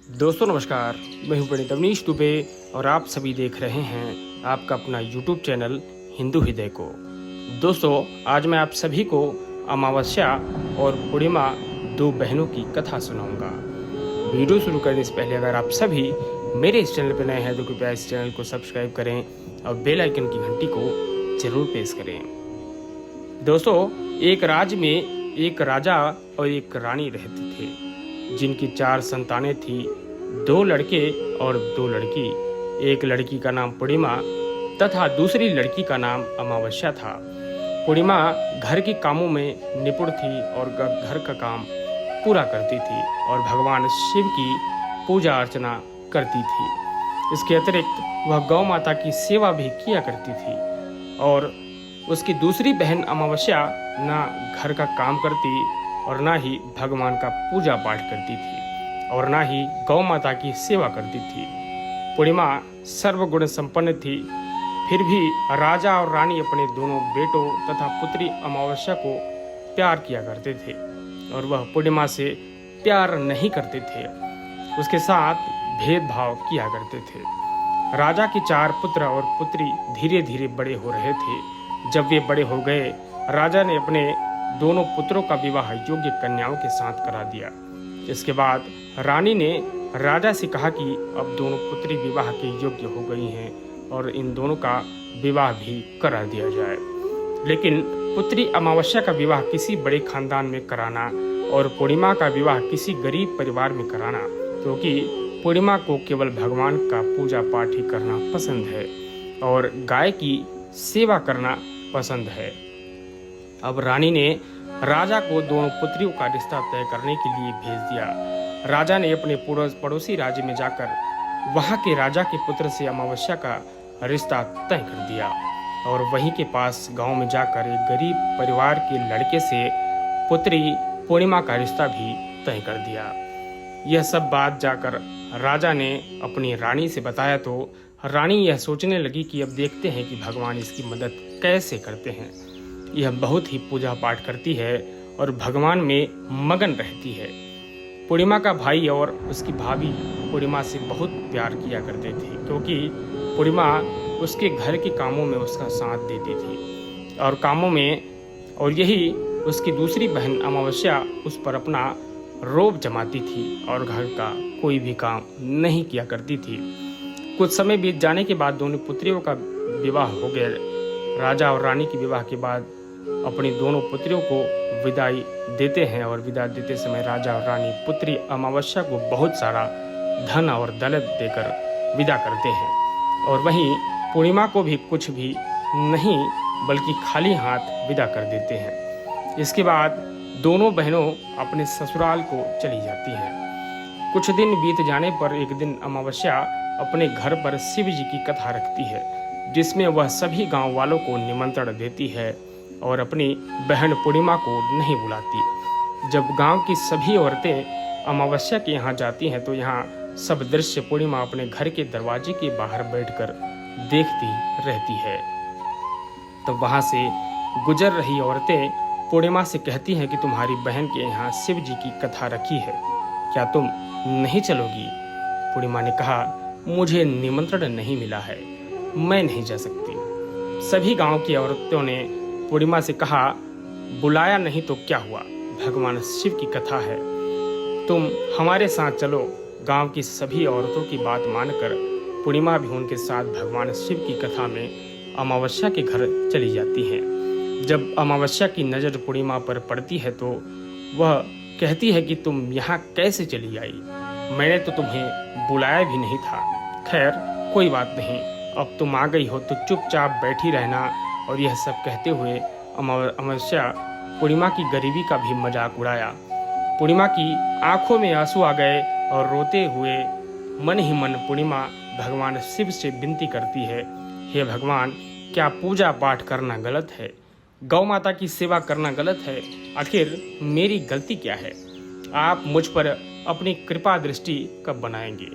दोस्तों नमस्कार, मैं हूं पंडित अवनीश दुबे और आप सभी देख रहे हैं आपका अपना YouTube चैनल हिंदू हृदय को। दोस्तों आज मैं आप सभी को अमावस्या और पूर्णिमा दो बहनों की कथा सुनाऊंगा। वीडियो शुरू करने से पहले अगर आप सभी मेरे इस चैनल पर नए हैं तो कृपया इस चैनल को सब्सक्राइब करें और बेल आइकन की घंटी को जरूर प्रेस करें। दोस्तों एक राज्य में एक राजा और एक रानी रहते थे जिनकी 4 संतानें थी, 2 लड़के और 2 लड़की। एक लड़की का नाम पूर्णिमा तथा दूसरी लड़की का नाम अमावस्या था। पूर्णिमा घर के कामों में निपुण थी और घर का काम पूरा करती थी और भगवान शिव की पूजा अर्चना करती थी। इसके अतिरिक्त वह गौ माता की सेवा भी किया करती थी और उसकी दूसरी बहन अमावस्या ना घर का काम करती और ना ही भगवान का पूजा पाठ करती थी और ना ही गौ माता की सेवा करती थी। पूर्णिमा सर्वगुण संपन्न थी, फिर भी राजा और रानी अपने दोनों बेटों तथा पुत्री अमावस्या को प्यार किया करते थे और वह पूर्णिमा से प्यार नहीं करते थे, उसके साथ भेदभाव किया करते थे। राजा के 4 पुत्र और पुत्री धीरे धीरे बड़े हो रहे थे। जब वे बड़े हो गए, राजा ने अपने दोनों पुत्रों का विवाह योग्य कन्याओं के साथ करा दिया। इसके बाद रानी ने राजा से कहा कि अब दोनों पुत्री विवाह के योग्य हो गई हैं और इन दोनों का विवाह भी करा दिया जाए। लेकिन पुत्री अमावस्या का विवाह किसी बड़े खानदान में कराना और पूर्णिमा का विवाह किसी गरीब परिवार में कराना, क्योंकि पूर्णिमा को केवल भगवान का पूजा पाठ ही करना पसंद है और गाय की सेवा करना पसंद है। अब रानी ने राजा को दोनों पुत्रियों का रिश्ता तय करने के लिए भेज दिया। राजा ने अपने पड़ोसी राज्य में जाकर वहां के राजा के पुत्र से अमावस्या का रिश्ता तय कर दिया और वहीं के पास गांव में जाकर एक गरीब परिवार के लड़के से पुत्री पूर्णिमा का रिश्ता भी तय कर दिया। यह सब बात जाकर राजा ने अपनी रानी से बताया तो रानी यह सोचने लगी कि अब देखते हैं कि भगवान इसकी मदद कैसे करते हैं। यह बहुत ही पूजा पाठ करती है और भगवान में मगन रहती है। पूर्णिमा का भाई और उसकी भाभी पूर्णिमा से बहुत प्यार किया करते थे, क्योंकि पूर्णिमा उसके घर के कामों में उसका साथ देती थी और कामों में, और यही उसकी दूसरी बहन अमावस्या उस पर अपना रोब जमाती थी और घर का कोई भी काम नहीं किया करती थी। कुछ समय बीत जाने के बाद दोनों पुत्रियों का विवाह हो गया। राजा और रानी के विवाह के बाद अपनी दोनों पुत्रियों को विदाई देते हैं और विदा देते समय राजा और रानी पुत्री अमावस्या को बहुत सारा धन और दौलत देकर विदा करते हैं और वहीं पूर्णिमा को भी कुछ भी नहीं बल्कि खाली हाथ विदा कर देते हैं। इसके बाद दोनों बहनों अपने ससुराल को चली जाती हैं। कुछ दिन बीत जाने पर एक दिन अमावस्या अपने घर पर शिव जी की कथा रखती है, जिसमें वह सभी गांव वालों को निमंत्रण देती है और अपनी बहन पूर्णिमा को नहीं बुलाती। जब गांव की सभी औरतें अमावस्या के यहाँ जाती हैं तो यहाँ सब दृश्य पूर्णिमा अपने घर के दरवाजे के बाहर बैठकर देखती रहती है। तो वहाँ से गुजर रही औरतें पूर्णिमा से कहती हैं कि तुम्हारी बहन के यहाँ शिव जी की कथा रखी है, क्या तुम नहीं चलोगी? पूर्णिमा ने कहा, मुझे निमंत्रण नहीं मिला है, मैं नहीं जा सकती। सभी गांव की औरतों ने पूर्णिमा से कहा, बुलाया नहीं तो क्या हुआ, भगवान शिव की कथा है, तुम हमारे साथ चलो। गांव की सभी औरतों की बात मानकर पूर्णिमा भी उनके साथ भगवान शिव की कथा में अमावस्या के घर चली जाती हैं। जब अमावस्या की नज़र पूर्णिमा पर पड़ती है तो वह कहती है कि तुम यहाँ कैसे चली आई, मैंने तो तुम्हें बुलाया भी नहीं था। खैर कोई बात नहीं, अब तुम आ गई हो तो चुपचाप बैठी रहना। और यह सब कहते हुए अमावस्या पूर्णिमा की गरीबी का भी मजाक उड़ाया। पूर्णिमा की आंखों में आंसू आ गए और रोते हुए मन ही मन पूर्णिमा भगवान शिव से विनती करती है, हे भगवान, क्या पूजा पाठ करना गलत है? गौ माता की सेवा करना गलत है? आखिर मेरी गलती क्या है? आप मुझ पर अपनी कृपा दृष्टि कब बनाएंगे?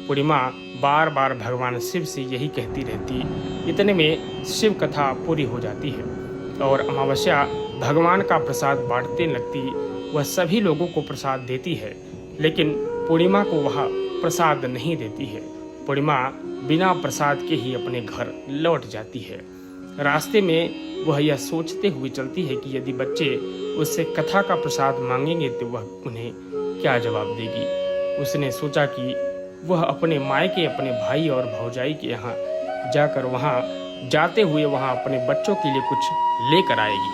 पूर्णिमा बार बार भगवान शिव से यही कहती रहती। इतने में शिव कथा पूरी हो जाती है और अमावस्या भगवान का प्रसाद बांटने लगती। वह सभी लोगों को प्रसाद देती है, लेकिन पूर्णिमा को वह प्रसाद नहीं देती है। पूर्णिमा बिना प्रसाद के ही अपने घर लौट जाती है। रास्ते में वह यह सोचते हुए चलती है कि यदि बच्चे उससे कथा का प्रसाद मांगेंगे तो वह उन्हें क्या जवाब देगी। उसने सोचा कि वह अपने मायके अपने भाई और भौजाई के यहाँ जाकर वहाँ जाते हुए वहाँ अपने बच्चों के लिए कुछ लेकर आएगी।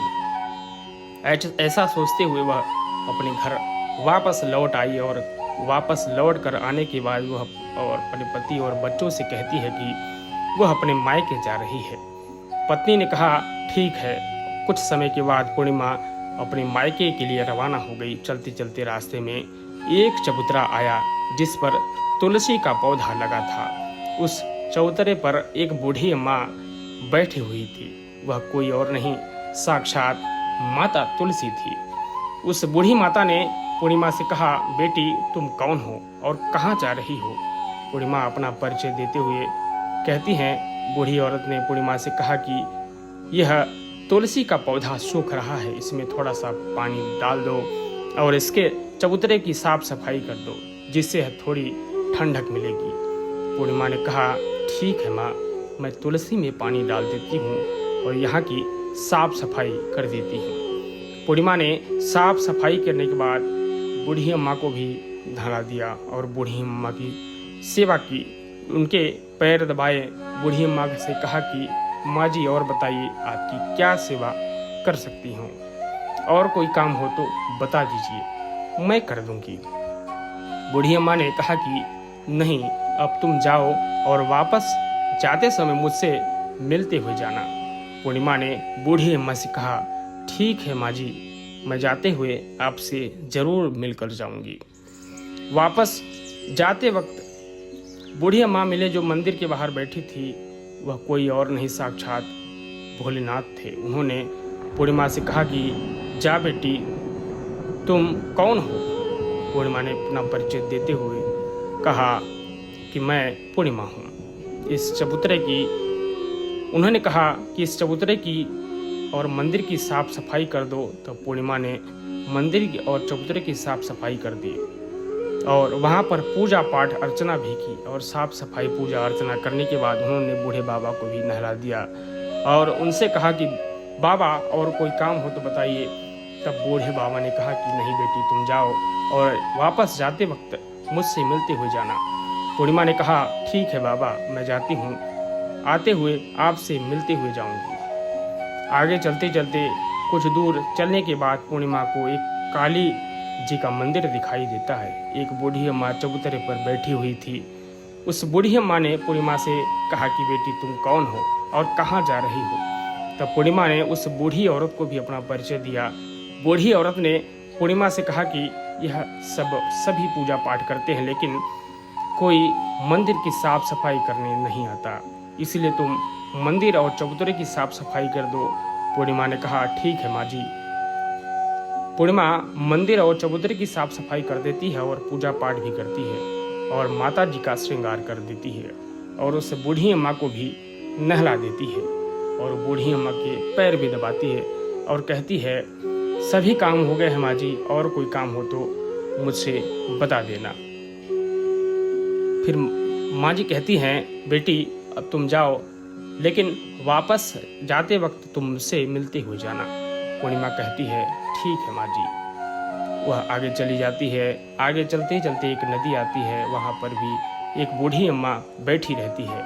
ऐसा सोचते हुए वह अपने घर वापस लौट आई और वापस लौट कर आने के बाद वह और अपने पति और बच्चों से कहती है कि वह अपने मायके जा रही है। पत्नी ने कहा ठीक है। कुछ समय के बाद पूर्णिमा अपने मायके के लिए रवाना हो गई। चलते चलते रास्ते में एक चबूतरा आया जिस पर तुलसी का पौधा लगा था। उस चबूतरे पर एक बूढ़ी माँ बैठी हुई थी। वह कोई और नहीं, साक्षात माता तुलसी थी। उस बूढ़ी माता ने पूर्णिमा से कहा, बेटी तुम कौन हो और कहाँ जा रही हो? पूर्णिमा अपना परिचय देते हुए कहती हैं। बूढ़ी औरत ने पूर्णिमा से कहा कि यह तुलसी का पौधा सूख रहा है, इसमें थोड़ा सा पानी डाल दो और इसके चबूतरे की साफ सफाई कर दो, जिससे थोड़ी ठंडक मिलेगी। पूर्णिमा ने कहा ठीक है माँ, मैं तुलसी में पानी डाल देती हूँ और यहाँ की साफ सफाई कर देती हूँ। पूर्णिमा ने साफ सफाई करने के बाद बूढ़ी अम्मा को भी नहला दिया और बूढ़ी अम्मा की सेवा की। उनके पैर दबाए। बूढ़ी अम्मा से कहा कि माँ जी और बताइए आपकी क्या सेवा कर सकती हूँ, और कोई काम हो तो बता दीजिए, मैं कर दूंगी। बूढ़ी अम्मा ने कहा कि नहीं, अब तुम जाओ और वापस जाते समय मुझसे मिलते हुए जाना। पूर्णिमा ने बूढ़ी अम्मा से कहा ठीक है माँ जी, मैं जाते हुए आपसे जरूर मिलकर जाऊंगी। वापस जाते वक्त बूढ़ी अम्मा मिले। जो मंदिर के बाहर बैठी थी वह कोई और नहीं, साक्षात भोलेनाथ थे। उन्होंने पूर्णिमा से कहा कि जा बेटी तुम कौन हो? पूर्णिमा ने अपना परिचय देते हुए कहा कि मैं पूर्णिमा हूँ। इस चबूतरे की उन्होंने कहा कि इस चबूतरे की और मंदिर की साफ सफाई कर दो। तो पूर्णिमा ने मंदिर और चबूतरे की साफ सफाई कर दी और वहाँ पर पूजा पाठ अर्चना भी की। और साफ सफाई पूजा अर्चना करने के बाद उन्होंने बूढ़े बाबा को भी नहला दिया और उनसे कहा कि बाबा और कोई काम हो तो बताइए। तब बूढ़े बाबा ने कहा कि नहीं बेटी तुम जाओ और वापस जाते वक्त मुझसे मिलते हुए जाना। पूर्णिमा ने कहा ठीक है बाबा, मैं जाती हूँ, आते हुए आपसे मिलते हुए जाऊंगी। आगे चलते चलते कुछ दूर चलने के बाद पूर्णिमा को एक काली जी का मंदिर दिखाई देता है। एक बूढ़ी अम्मा चबूतरे पर बैठी हुई थी। उस बूढ़ी अम्मा ने पूर्णिमा से कहा कि बेटी तुम कौन हो और कहाँ जा रही हो? तब पूर्णिमा ने उस बूढ़ी औरत को भी अपना परिचय दिया। बूढ़ी औरत ने पूर्णिमा से कहा कि यह सभी पूजा पाठ करते हैं, लेकिन कोई मंदिर की साफ सफाई करने नहीं आता, इसलिए तुम मंदिर और चबूतरे की साफ सफाई कर दो। पूर्णिमा ने कहा ठीक है माँ जी। पूर्णिमा मंदिर और चबूतरे की साफ सफाई कर देती है और पूजा पाठ भी करती है और माता जी का श्रृंगार कर देती है और उस बूढ़ी अम्मा को भी नहला देती है और बूढ़ी अम्मा के पैर भी दबाती है और कहती है सभी काम हो गए हैं माँ जी, और कोई काम हो तो मुझसे बता देना। फिर माँ जी कहती हैं बेटी अब तुम जाओ, लेकिन वापस जाते वक्त तुमसे मिलते हुए जाना। पूर्णिमा कहती है ठीक है माँ जी। वह आगे चली जाती है। आगे चलते चलते एक नदी आती है। वहाँ पर भी एक बूढ़ी अम्मा बैठी रहती है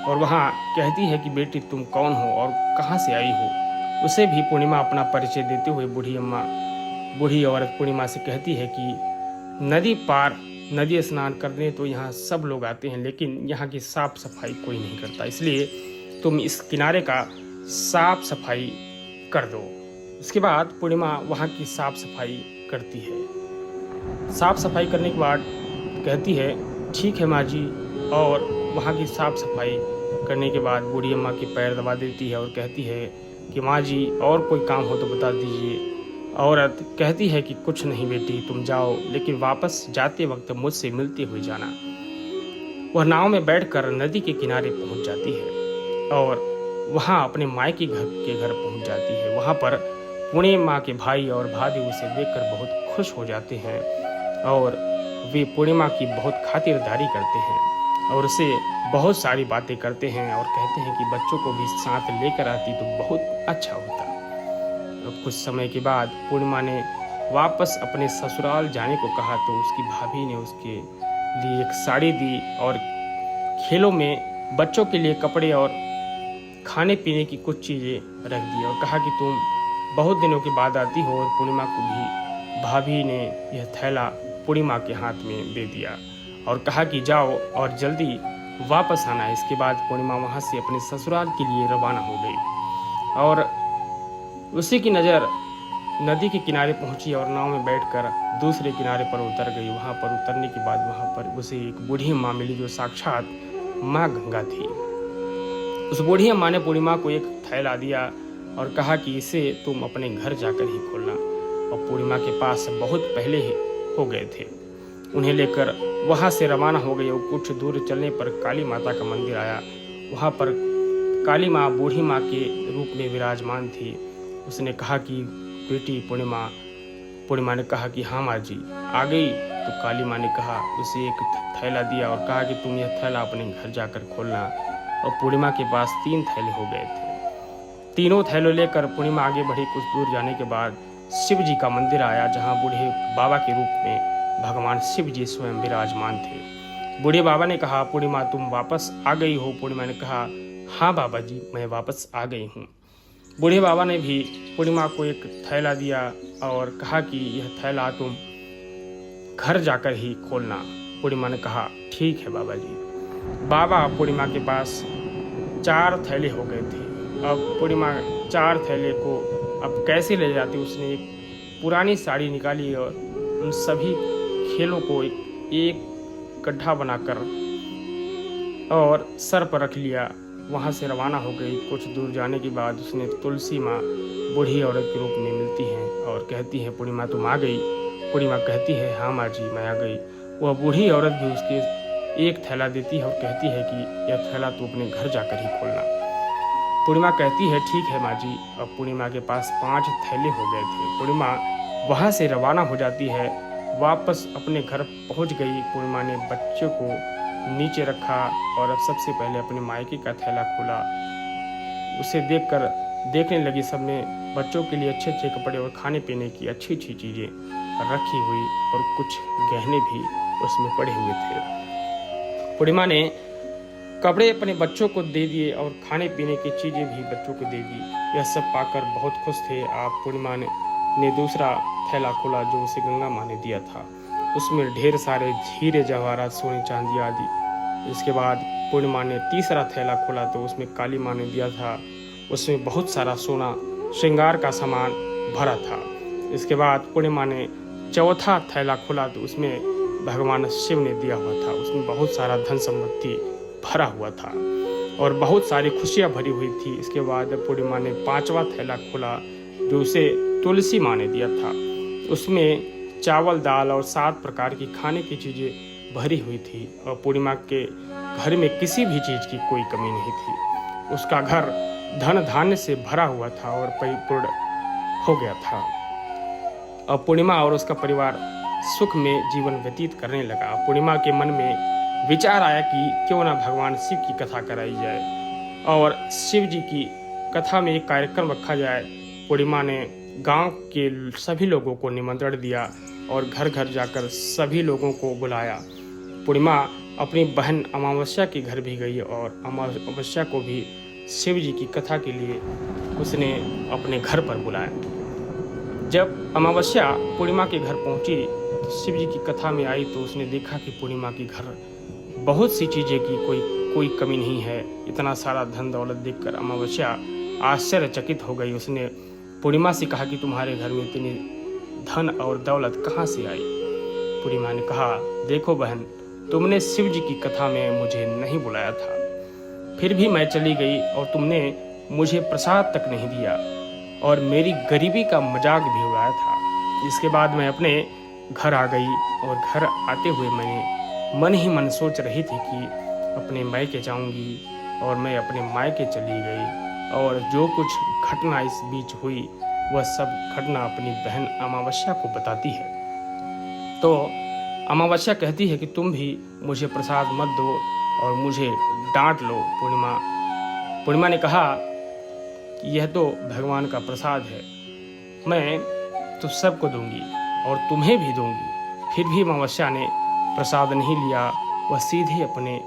और वहाँ कहती है कि बेटी तुम कौन हो और कहाँ से आई हो? उसे भी पूर्णिमा अपना परिचय देते हुए बूढ़ी औरत पूर्णिमा से कहती है कि नदी पार नदी स्नान करने तो यहाँ सब लोग आते हैं, लेकिन यहाँ की साफ सफाई कोई नहीं करता, इसलिए तुम इस किनारे का साफ सफाई कर दो। इसके बाद पूर्णिमा वहाँ की साफ सफाई करती है। साफ सफाई करने के बाद कहती है ठीक है माँ जी, और वहाँ की साफ सफाई करने के बाद बूढ़ी अम्मा के पैर दबा देती है और कहती है कि माँ जी और कोई काम हो तो बता दीजिए। औरत कहती है कि कुछ नहीं बेटी तुम जाओ, लेकिन वापस जाते वक्त मुझसे मिलते हुए जाना। वह नाव में बैठकर नदी के किनारे पहुंच जाती है और वहां अपने मायके के घर पहुंच जाती है। वहां पर पूर्णिमा के भाई और भाभी उसे देखकर बहुत खुश हो जाते हैं और वे पूर्णिमा की बहुत खातिरदारी करते हैं और उसे बहुत सारी बातें करते हैं और कहते हैं कि बच्चों को भी साथ लेकर आती तो बहुत अच्छा होता। अब कुछ समय के बाद पूर्णिमा ने वापस अपने ससुराल जाने को कहा तो उसकी भाभी ने उसके लिए एक साड़ी दी और खेलों में बच्चों के लिए कपड़े और खाने पीने की कुछ चीज़ें रख दी और कहा कि तुम बहुत दिनों के बाद आती हो। और पूर्णिमा को भी भाभी ने यह थैला पूर्णिमा के हाथ में दे दिया और कहा कि जाओ और जल्दी वापस आना। इसके बाद पूर्णिमा वहाँ से अपने ससुराल के लिए रवाना हो गई और उसी की नज़र नदी के किनारे पहुंची और नाव में बैठकर दूसरे किनारे पर उतर गई। वहाँ पर उतरने के बाद वहाँ पर उसे एक बूढ़ी माँ मिली जो साक्षात माँ गंगा थी। उस बूढ़ी अम्मा ने पूर्णिमा को एक थैला दिया और कहा कि इसे तुम अपने घर जाकर ही खोलना। और पूर्णिमा के पास बहुत पहले ही हो गए थे। उन्हें लेकर वहाँ से रवाना हो गई और कुछ दूर चलने पर काली माता का मंदिर आया। वहाँ पर काली माँ बूढ़ी माँ के रूप में विराजमान थी। उसने कहा कि बेटी पूर्णिमा ने कहा कि हाँ माँ जी आ गई। तो काली माँ ने कहा, उसे एक थैला दिया और कहा कि तुम यह थैला अपने घर जाकर खोलना। और पूर्णिमा के पास 3 थैले हो गए थे। तीनों थैलों लेकर पूर्णिमा आगे बढ़ी। कुछ दूर जाने के बाद शिव जी का मंदिर आया जहाँ बूढ़े बाबा के रूप में भगवान शिव जी स्वयं विराजमान थे। बूढ़े बाबा ने कहा, पूर्णिमा तुम वापस आ गई हो। पूर्णिमा ने कहा, हाँ बाबा जी मैं वापस आ गई हूँ। बूढ़े बाबा ने भी पूर्णिमा को एक थैला दिया और कहा कि यह थैला तुम घर जाकर ही खोलना। पूर्णिमा ने कहा ठीक है बाबा जी। बाबा पूर्णिमा के पास 4 थैले हो गए थे। अब पूर्णिमा 4 थैले को अब कैसे ले जाती। उसने एक पुरानी साड़ी निकाली और उन सभी खेलों को एक गड्ढा बनाकर और सर पर रख लिया। वहाँ से रवाना हो गई। कुछ दूर जाने के बाद उसने तुलसी माँ बूढ़ी औरत के रूप में मिलती हैं और कहती है, पूर्णिमा तुम आ गई। पूर्णिमा कहती है, हाँ माँ जी मैं आ गई। वह बूढ़ी औरत भी उसके एक थैला देती है और कहती है कि यह थैला तू अपने घर जाकर ही खोलना। पूर्णिमा कहती है ठीक है माँ जी। अब पूर्णिमा के पास 5 थैले हो गए थे। पूर्णिमा वहाँ से रवाना हो जाती है, वापस अपने घर पहुँच गई। पूर्णिमा ने बच्चों को नीचे रखा और अब सबसे पहले अपने मायके का थैला खोला। उसे देखने लगी। सब में बच्चों के लिए अच्छे अच्छे कपड़े और खाने पीने की अच्छी अच्छी चीज़ें रखी हुई और कुछ गहने भी उसमें पड़े हुए थे। पूर्णिमा ने कपड़े अपने बच्चों को दे दिए और खाने पीने की चीज़ें भी बच्चों को दे दी। यह सब पाकर बहुत खुश थे। आप पूर्णिमा ने दूसरा थैला खोला जो उसे गंगा माँ ने दिया था। उसमें ढेर सारे हीरे जवाहरात सोने चांदी आदि। इसके बाद पूर्णिमा ने तीसरा थैला खोला तो उसमें काली माँ ने दिया था। उसमें बहुत सारा सोना श्रृंगार का सामान भरा था। इसके बाद पूर्णिमा ने चौथा थैला खोला तो उसमें भगवान शिव ने दिया हुआ था। उसमें बहुत सारा धन संपत्ति भरा हुआ था और बहुत सारी खुशियाँ भरी हुई थी। इसके बाद पूर्णिमा ने 5वां थैला खोला जो उसे तुलसी माँ ने दिया था। उसमें चावल दाल और 7 प्रकार की खाने की चीज़ें भरी हुई थी और पूर्णिमा के घर में किसी भी चीज़ की कोई कमी नहीं थी। उसका घर धन धान्य से भरा हुआ था और परिपूर्ण हो गया था। और पूर्णिमा और उसका परिवार सुख में जीवन व्यतीत करने लगा। पूर्णिमा के मन में विचार आया कि क्यों ना भगवान शिव की कथा कराई जाए और शिव जी की कथा में एक कार्यक्रम रखा जाए। पूर्णिमा ने गांव के सभी लोगों को निमंत्रण दिया और घर घर जाकर सभी लोगों को बुलाया। पूर्णिमा अपनी बहन अमावस्या के घर भी गई और अमावस्या को भी शिव जी की कथा के लिए उसने अपने घर पर बुलाया। जब अमावस्या पूर्णिमा के घर पहुंची तो शिव जी की कथा में आई तो उसने देखा कि पूर्णिमा के घर बहुत सी चीज़ें की कोई कमी नहीं है। इतना सारा धन दौलत देखकर अमावस्या आश्चर्यचकित हो गई। उसने पूर्णिमा से कहा कि तुम्हारे घर में इतनी धन और दौलत कहाँ से आई। पूर्णिमा ने कहा, देखो बहन तुमने शिव जी की कथा में मुझे नहीं बुलाया था, फिर भी मैं चली गई और तुमने मुझे प्रसाद तक नहीं दिया और मेरी गरीबी का मजाक भी उड़ाया था। इसके बाद मैं अपने घर आ गई और घर आते हुए मैंने मन ही मन सोच रही थी कि अपने मायके जाऊंगी और मैं अपने मायके चली गई और जो कुछ घटना इस बीच हुई वह सब घटना अपनी बहन अमावस्या को बताती है। तो अमावस्या कहती है कि तुम भी मुझे प्रसाद मत दो और मुझे डांट लो पूर्णिमा। पूर्णिमा ने कहा कि यह तो भगवान का प्रसाद है, मैं तो सबको दूंगी और तुम्हें भी दूंगी। फिर भी अमावस्या ने प्रसाद नहीं लिया, वह सीधे अपने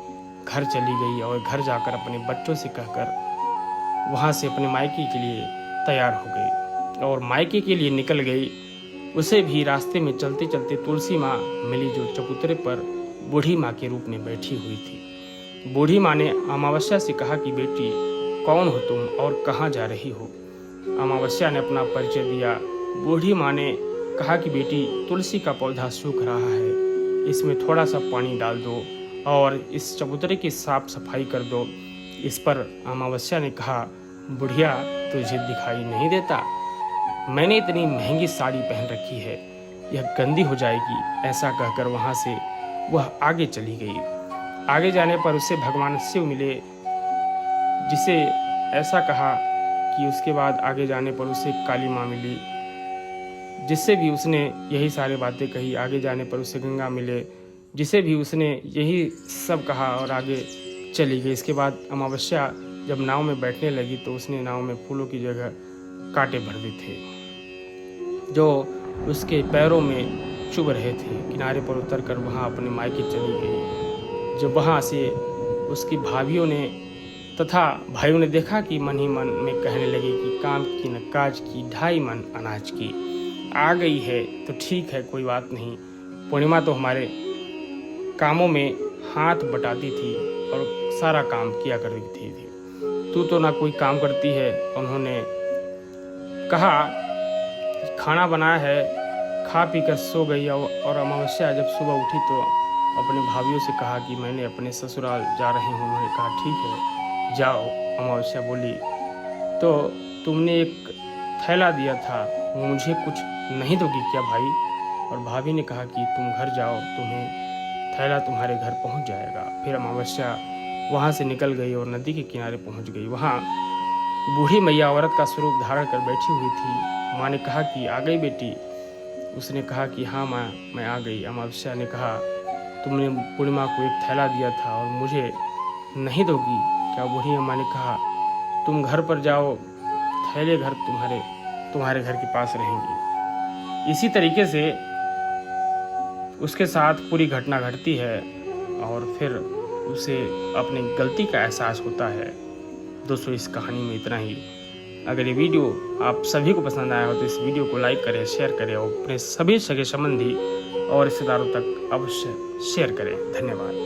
घर चली गई और घर जाकर अपने बच्चों से कहकर वहाँ से अपने मायके के लिए तैयार हो गई और मायके के लिए निकल गई। उसे भी रास्ते में चलते चलते तुलसी माँ मिली, जो चबूतरे पर बूढ़ी माँ के रूप में बैठी हुई थी। बूढ़ी माँ ने अमावस्या से कहा कि बेटी, कौन हो तुम और कहाँ जा रही हो? अमावस्या ने अपना परिचय दिया। बूढ़ी माँ ने कहा कि बेटी, तुलसी का पौधा सूख रहा है, इसमें थोड़ा सा पानी डाल दो और इस चबूतरे की साफ सफाई कर दो। इस पर अमावस्या ने कहा, बुढ़िया, तुझे दिखाई नहीं देता? मैंने इतनी महंगी साड़ी पहन रखी है, यह गंदी हो जाएगी। ऐसा कहकर वहाँ से वह आगे चली गई। आगे जाने पर उसे भगवान शिव मिले, जिसे ऐसा कहा कि उसके बाद आगे जाने पर उसे काली माँ मिली, जिससे भी उसने यही सारी बातें कही। आगे जाने पर उसे गंगा मिले, जिसे भी उसने यही सब कहा और आगे चली गई। इसके बाद अमावस्या जब नाव में बैठने लगी तो उसने नाव में फूलों की जगह कांटे भर दिए थे जो उसके पैरों में चुभ रहे थे। किनारे पर उतरकर वहाँ अपने मायके चली गई। जब वहाँ से उसकी भाभियों ने तथा भाइयों ने देखा कि मन ही मन में कहने लगे कि काम की न काज की, 2.5 मन अनाज की। आ गई है तो ठीक है, कोई बात नहीं। पूर्णिमा तो हमारे कामों में हाथ बटाती थी और सारा काम किया करती थी, तू तो ना कोई काम करती है। उन्होंने कहा खाना बनाया है, खा पी कर सो गई। और अमावस्या जब सुबह उठी तो अपने भाभियों से कहा कि मैंने अपने ससुराल जा रही हूँ। उन्होंने कहा ठीक है, जाओ। अमावस्या बोली, तो तुमने एक थैला दिया था, वो मुझे कुछ नहीं दोगी क्या भाई? और भाभी ने कहा कि तुम घर जाओ, तुम्हें थैला तुम्हारे घर पहुंच जाएगा। फिर अमावस्या वहाँ से निकल गई और नदी के किनारे पहुंच गई। वहाँ बूढ़ी मैया औरत का स्वरूप धारण कर बैठी हुई थी। माँ ने कहा कि आ गई बेटी? उसने कहा कि हाँ माँ, मैं आ गई। अमावस्या ने कहा, तुमने पूर्णिमा को एक थैला दिया था और मुझे नहीं दोगी क्या? बूढ़ी अम्मा ने कहा, तुम घर पर जाओ, थैले घर तुम्हारे घर के पास रहेंगी। इसी तरीके से उसके साथ पूरी घटना घटती है और फिर उसे अपनी गलती का एहसास होता है। दोस्तों, इस कहानी में इतना ही। अगर ये वीडियो आप सभी को पसंद आया हो तो इस वीडियो को लाइक करें, शेयर करें और अपने सभी सगे संबंधी और रिश्तेदारों तक अवश्य शेयर करें। धन्यवाद।